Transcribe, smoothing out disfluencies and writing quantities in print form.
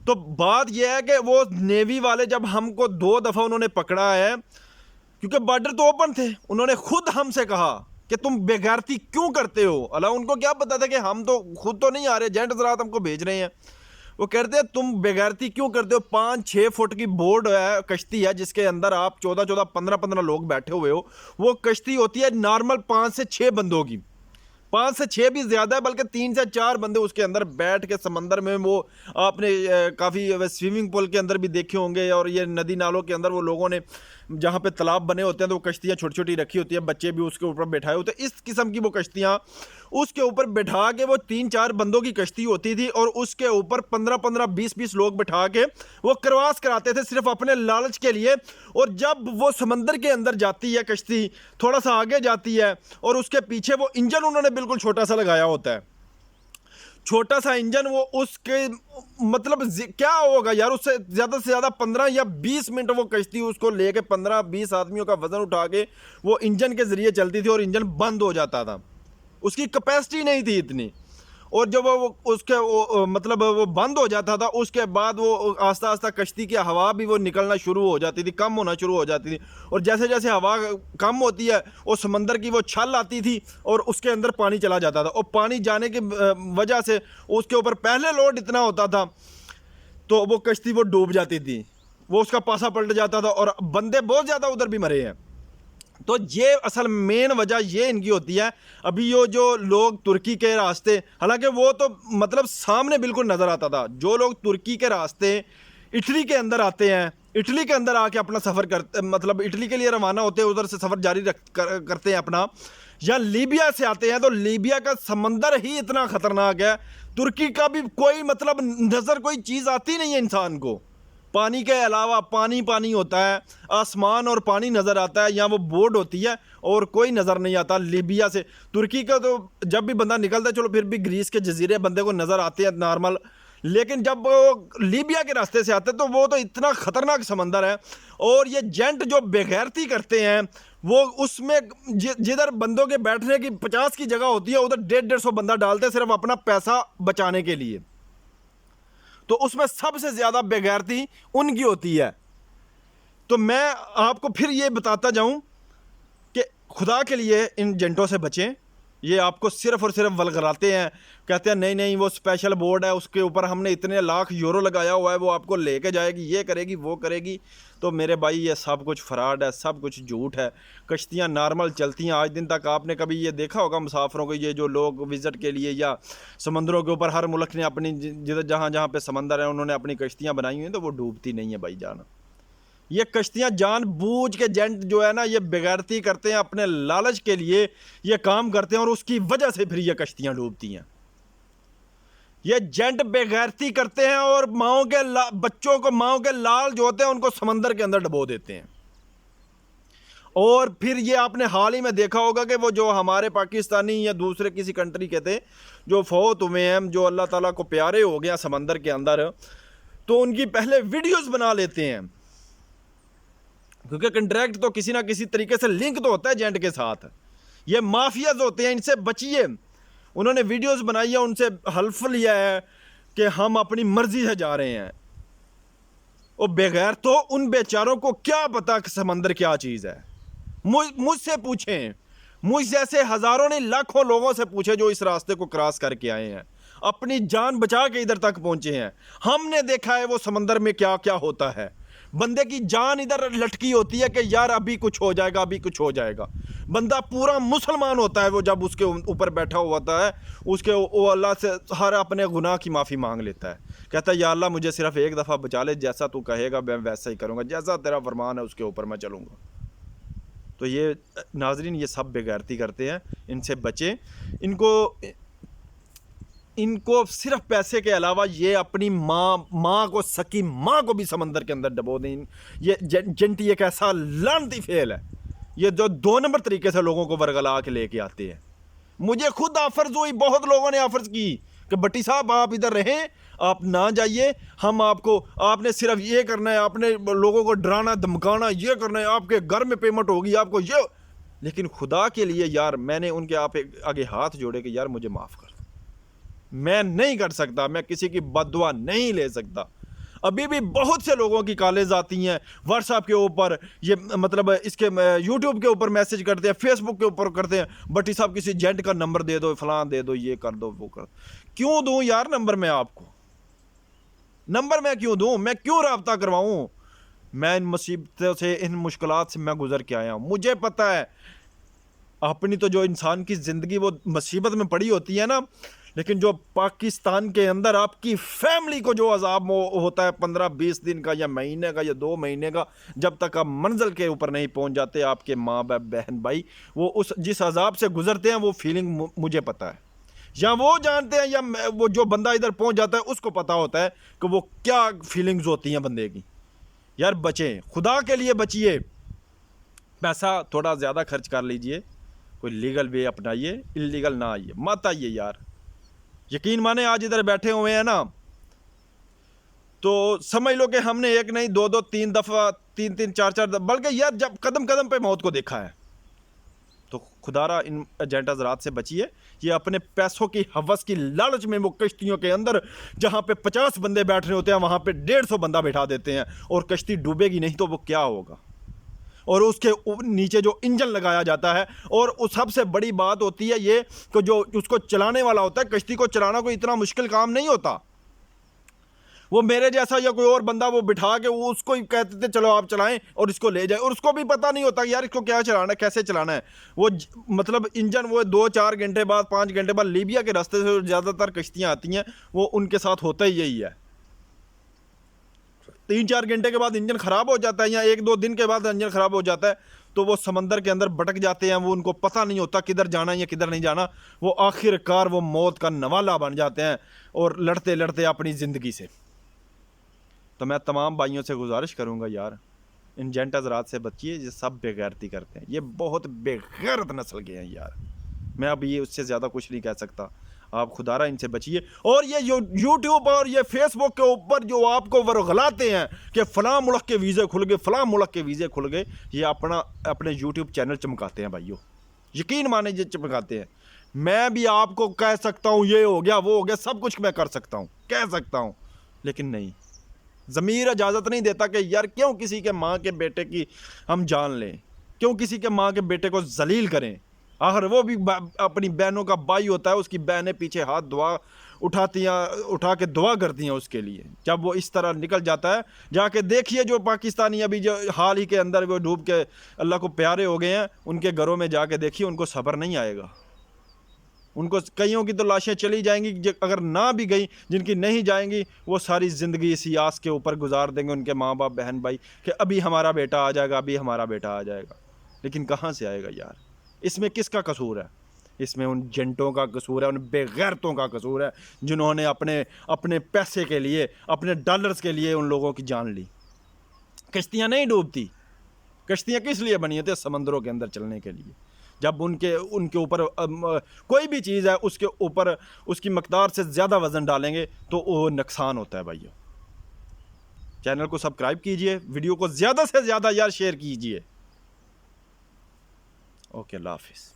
تو بات یہ ہے کہ وہ نیوی والے جب ہم کو 2 دفعہ انہوں نے پکڑا ہے، کیونکہ بارڈر تو اوپن تھے، انہوں نے خود ہم سے کہا کہ تم بے غیرتی کیوں کرتے ہو؟ اللہ ان کو کیا پتا تھا کہ ہم تو خود تو نہیں آ رہے، جینٹ حضرات ہم کو بھیج رہے ہیں۔ وہ کہتے ہیں تم بے غیرتی کیوں کرتے ہو؟ 5-6 فٹ کی بورڈ ہے، کشتی ہے، جس کے اندر آپ 14-14 15-15 لوگ بیٹھے ہوئے ہو۔ وہ کشتی ہوتی ہے نارمل 5 سے 6 بندوں کی، 5 سے 6 بھی زیادہ ہے، بلکہ 3 سے 4 بندے اس کے اندر بیٹھ کے سمندر میں، وہ آپ نے کافی سوئمنگ پول کے اندر بھی دیکھے ہوں گے، اور یہ ندی نالوں کے اندر وہ لوگوں نے جہاں پہ تالاب بنے ہوتے ہیں تو وہ کشتیاں چھوٹی چھوٹی رکھی ہوتی ہیں، بچے بھی اس کے اوپر بیٹھائے ہوتے ہیں، اس قسم کی وہ کشتیاں اس کے اوپر بٹھا کے، وہ 3-4 بندوں کی کشتی ہوتی تھی، اور اس کے اوپر 15-15 20-20 لوگ بٹھا کے وہ کرواس کراتے تھے صرف اپنے لالچ کے لیے۔ اور جب وہ سمندر کے اندر جاتی ہے کشتی، تھوڑا سا آگے جاتی ہے، اور اس کے پیچھے وہ انجن انہوں نے بالکل چھوٹا سا لگایا ہوتا ہے، چھوٹا سا انجن، وہ اس کے مطلب کیا ہوگا یار، اس سے زیادہ 15 یا 20 منٹ وہ کشتی اس کو لے کے 15-20 آدمیوں کا وزن اٹھا کے وہ انجن کے ذریعے چلتی تھی، اور انجن بند ہو جاتا تھا، اس کی کیپیسٹی نہیں تھی اتنی۔ اور جب وہ اس کے مطلب وہ بند ہو جاتا تھا، اس کے بعد وہ آہستہ آہستہ کشتی کی ہوا بھی وہ نکلنا شروع ہو جاتی تھی، کم ہونا شروع ہو جاتی تھی، اور جیسے جیسے ہوا کم ہوتی ہے وہ سمندر کی وہ چھل آتی تھی، اور اس کے اندر پانی چلا جاتا تھا، اور پانی جانے کی وجہ سے اس کے اوپر پہلے لوڈ اتنا ہوتا تھا تو وہ کشتی وہ ڈوب جاتی تھی، وہ اس کا پاسا پلٹ جاتا تھا، اور بندے بہت زیادہ ادھر بھی مرے ہیں۔ تو یہ اصل مین وجہ یہ ان کی ہوتی ہے۔ ابھی یہ جو لوگ ترکی کے راستے، حالانکہ وہ تو مطلب سامنے بالکل نظر آتا تھا، جو لوگ ترکی کے راستے اٹلی کے اندر آتے ہیں، اٹلی کے اندر آ کے اپنا سفر کرتے، مطلب اٹلی کے لیے روانہ ہوتے ہیں، ادھر سے سفر جاری کرتے ہیں اپنا، یا لیبیا سے آتے ہیں، تو لیبیا کا سمندر ہی اتنا خطرناک ہے، ترکی کا بھی کوئی مطلب نظر کوئی چیز آتی نہیں ہے انسان کو، پانی کے علاوہ پانی پانی ہوتا ہے، آسمان اور پانی نظر آتا ہے، یا وہ بورڈ ہوتی ہے اور کوئی نظر نہیں آتا۔ لیبیا سے ترکی کا تو جب بھی بندہ نکلتا ہے، چلو پھر بھی گریس کے جزیرے بندے کو نظر آتے ہیں نارمل، لیکن جب وہ لیبیا کے راستے سے آتے ہیں تو وہ تو اتنا خطرناک سمندر ہے۔ اور یہ جینٹ جو بے غیرتی کرتے ہیں، وہ اس میں جدھر بندوں کے بیٹھنے کی 50 کی جگہ ہوتی ہے، ادھر 150-150 بندہ ڈالتے ہیں صرف اپنا پیسہ بچانے کے لیے، تو اس میں سب سے زیادہ بے غیرتی ان کی ہوتی ہے۔ تو میں آپ کو پھر یہ بتاتا جاؤں کہ خدا کے لیے ان جنٹوں سے بچیں، یہ آپ کو صرف اور صرف ولگلاتے ہیں، کہتے ہیں نہیں نہیں وہ اسپیشل بورڈ ہے، اس کے اوپر ہم نے اتنے لاکھ یورو لگایا ہوا ہے، وہ آپ کو لے کے جائے گی، یہ کرے گی وہ کرے گی۔ تو میرے بھائی یہ سب کچھ فراڈ ہے، سب کچھ جھوٹ ہے۔ کشتیاں نارمل چلتی ہیں آج دن تک، آپ نے کبھی یہ دیکھا ہوگا مسافروں کو، یہ جو لوگ وزٹ کے لیے یا سمندروں کے اوپر، ہر ملک نے اپنی جہاں پہ سمندر ہے انہوں نے اپنی کشتیاں بنائی ہوئی ہیں، تو وہ ڈوبتی نہیں ہیں بھائی جان۔ یہ کشتیاں جان بوجھ کے جینٹ جو ہے نا، یہ بے غیرتی کرتے ہیں، اپنے لالچ کے لیے یہ کام کرتے ہیں، اور اس کی وجہ سے پھر یہ کشتیاں ڈوبتی ہیں۔ یہ جینٹ بے غیرتی کرتے ہیں، اور ماؤں کے بچوں کو، ماؤں کے لال جو ہوتے ہیں ان کو سمندر کے اندر ڈبو دیتے ہیں۔ اور پھر یہ آپ نے حال ہی میں دیکھا ہوگا کہ وہ جو ہمارے پاکستانی یا دوسرے کسی کنٹری کے تھے جو فوت ہوئے ہیں، جو اللہ تعالیٰ کو پیارے ہو گیا سمندر کے اندر، تو ان کی پہلے ویڈیوز بنا لیتے ہیں، کیونکہ کنٹریکٹ تو کسی نہ کسی طریقے سے لنک تو ہوتا ہے جینٹ کے ساتھ۔ یہ مافیاز ہوتے ہیں، ان سے بچیے۔ انہوں نے ویڈیوز بنائی ہے، ان سے حلف لیا ہے کہ ہم اپنی مرضی سے جا رہے ہیں۔ وہ بغیر تو ان بیچاروں کو کیا پتا کہ سمندر کیا چیز ہے۔ مجھ سے پوچھیں، مجھ جیسے ہزاروں نہیں لاکھوں لوگوں سے پوچھیں جو اس راستے کو کراس کر کے آئے ہیں، اپنی جان بچا کے ادھر تک پہنچے ہیں۔ ہم نے دیکھا ہے وہ سمندر میں کیا کیا ہوتا ہے، بندے کی جان ادھر لٹکی ہوتی ہے کہ یار ابھی کچھ ہو جائے گا، ابھی کچھ ہو جائے گا۔ بندہ پورا مسلمان ہوتا ہے وہ جب اس کے اوپر بیٹھا ہوا ہوتا ہے، اس کے وہ اللہ سے ہر اپنے گناہ کی معافی مانگ لیتا ہے، کہتا ہے یا اللہ مجھے صرف ایک دفعہ بچا لے، جیسا تو کہے گا میں ویسا ہی کروں گا، جیسا تیرا فرمان ہے اس کے اوپر میں چلوں گا۔ تو یہ ناظرین یہ سب بے غیرتی کرتے ہیں، ان سے بچیں۔ ان کو صرف پیسے کے علاوہ یہ اپنی ماں کو، سکی ماں کو بھی سمندر کے اندر ڈبو دیں۔ یہ جنٹی ایک ایسا لعنتی فعل ہے، یہ جو 2 نمبر طریقے سے لوگوں کو ورگلا کے لے کے آتے ہیں۔ مجھے خود آفرز ہوئی، بہت لوگوں نے آفرز کی کہ بٹی صاحب آپ ادھر رہیں، آپ نہ جائیے، ہم آپ نے صرف یہ کرنا ہے، آپ نے لوگوں کو ڈرانا دھمکانا، یہ کرنا ہے، آپ کے گھر میں پیمنٹ ہوگی آپ کو یہ۔ لیکن خدا کے لیے یار میں نے ان کے آگے ہاتھ جوڑے کہ یار مجھے معاف کر، میں نہیں کر سکتا، میں کسی کی بد دعا نہیں لے سکتا، ابھی بھی بہت سے لوگوں کی کالز آتی ہیں واٹس ایپ کے اوپر، یہ مطلب اس کے یوٹیوب کے اوپر میسج کرتے ہیں، فیس بک کے اوپر کرتے ہیں، بٹی صاحب کسی جینٹ کا نمبر دے دو، فلاں دے دو، یہ کر دو، وہ کر دو۔ کیوں دوں یار نمبر میں آپ کو؟ نمبر میں کیوں دوں؟ میں کیوں رابطہ کرواؤں؟ میں ان مصیبتوں سے، ان مشکلات سے میں گزر کے آیا ہوں، مجھے پتہ ہے۔ اپنی تو جو انسان کی زندگی وہ مصیبت میں پڑی ہوتی ہے نا، لیکن جو پاکستان کے اندر آپ کی فیملی کو جو عذاب ہوتا ہے 15-20 دن کا یا مہینے کا یا 2 مہینے کا، جب تک آپ منزل کے اوپر نہیں پہنچ جاتے، آپ کے ماں باپ بہن بھائی وہ جس عذاب سے گزرتے ہیں، وہ فیلنگ مجھے پتہ ہے، یا وہ جانتے ہیں یا وہ جو بندہ ادھر پہنچ جاتا ہے اس کو پتہ ہوتا ہے کہ وہ کیا فیلنگز ہوتی ہیں بندے کی۔ یار بچیں، خدا کے لیے بچیے، پیسہ تھوڑا زیادہ خرچ کر لیجئے، کوئی لیگل وے اپنائیے، اللیگل نہ آئیے، مت آئیے یار۔ یقین مانے آج ادھر بیٹھے ہوئے ہیں نا، تو سمجھ لو کہ ہم نے ایک نہیں 2 3 دفعہ 3 4 دفعہ، بلکہ یار جب قدم قدم پہ موت کو دیکھا ہے، تو خدا را ان ایجنٹ حضرات سے بچیے۔ یہ اپنے پیسوں کی ہوس کی لالچ میں وہ کشتیوں کے اندر جہاں پہ 50 بندے بیٹھ رہے ہوتے ہیں وہاں پہ 150 بندہ بٹھا دیتے ہیں، اور کشتی ڈوبے گی نہیں تو وہ کیا ہوگا؟ اور اس کے نیچے جو انجن لگایا جاتا ہے، اور سب سے بڑی بات ہوتی ہے یہ کہ جو اس کو چلانے والا ہوتا ہے، کشتی کو چلانا کوئی اتنا مشکل کام نہیں ہوتا۔ وہ میرے جیسا یا کوئی اور بندہ وہ بٹھا کے وہ اس کو ہی کہتے تھے چلو آپ چلائیں اور اس کو لے جائیں، اور اس کو بھی پتہ نہیں ہوتا یار اس کو کیا چلانا ہے، کیسے چلانا ہے۔ وہ مطلب انجن وہ 2-4 گھنٹے بعد 5 گھنٹے بعد لیبیا کے راستے سے زیادہ تر کشتیاں آتی ہیں، وہ ان کے ساتھ ہوتا ہی یہی ہے، 3-4 گھنٹے کے بعد انجن خراب ہو جاتا ہے، یا 1-2 دن کے بعد انجن خراب ہو جاتا ہے، تو وہ سمندر کے اندر بٹک جاتے ہیں، وہ ان کو پتہ نہیں ہوتا کدھر جانا ہے یا کدھر نہیں جانا، وہ آخر کار وہ موت کا نوالہ بن جاتے ہیں اور لڑتے لڑتے اپنی زندگی سے۔ تو میں تمام بھائیوں سے گزارش کروں گا یار، ان ایجنٹ حضرات سے بچیے، یہ سب بے غیرتی کرتے ہیں، یہ بہت بے غیرت نسل کے ہیں یار، میں اب یہ اس سے زیادہ کچھ نہیں کہہ سکتا۔ آپ خدا را ان سے بچیے۔ اور یہ یوٹیوب اور یہ فیس بک کے اوپر جو آپ کو ورغلاتے ہیں کہ فلاں ملک کے ویزے کھل گئے، فلاں ملک کے ویزے کھل گئے، یہ اپنے یوٹیوب چینل چمکاتے ہیں بھائیو، یقین مانے یہ چمکاتے ہیں۔ میں بھی آپ کو کہہ سکتا ہوں یہ ہو گیا وہ ہو گیا، سب کچھ میں کر سکتا ہوں، کہہ سکتا ہوں، لیکن نہیں، ضمیر اجازت نہیں دیتا کہ یار کیوں کسی کے ماں کے بیٹے کی ہم جان لیں، کیوں کسی کے ماں کے بیٹے کو ذلیل کریں۔ آخر وہ بھی اپنی بہنوں کا بھائی ہوتا ہے، اس کی بہنیں پیچھے ہاتھ اٹھا کے دعا کرتی ہیں اس کے لیے، جب وہ اس طرح نکل جاتا ہے۔ جا کے دیکھیے جو پاکستانی ابھی جو حال ہی کے اندر وہ ڈوب کے اللہ کو پیارے ہو گئے ہیں، ان کے گھروں میں جا کے دیکھیے، ان کو صبر نہیں آئے گا، ان کو کئیوں کی تو لاشیں چلی جائیں گی، اگر نہ بھی گئیں، جن کی نہیں جائیں گی وہ ساری زندگی اسی آس کے اوپر گزار دیں گے ان کے ماں باپ بہن بھائی کہ ابھی ہمارا بیٹا آ جائے گا، ابھی ہمارا بیٹا آ جائے گا، لیکن کہاں سے آئے گا یار؟ اس میں کس کا قصور ہے؟ اس میں ان جنٹوں کا قصور ہے، ان بے غیرتوں کا قصور ہے جنہوں نے اپنے پیسے کے لیے، اپنے ڈالرز کے لیے ان لوگوں کی جان لی۔ کشتیاں نہیں ڈوبتی، کشتیاں کس لیے بنی ہوتی ہیں؟ سمندروں کے اندر چلنے کے لیے۔ جب ان کے اوپر کوئی بھی چیز ہے اس کے اوپر اس کی مقدار سے زیادہ وزن ڈالیں گے تو وہ نقصان ہوتا ہے بھائیو۔ چینل کو سبسکرائب کیجئے، ویڈیو کو زیادہ سے زیادہ یار شیئر کیجئے۔ اوکے، اللہ حافظ۔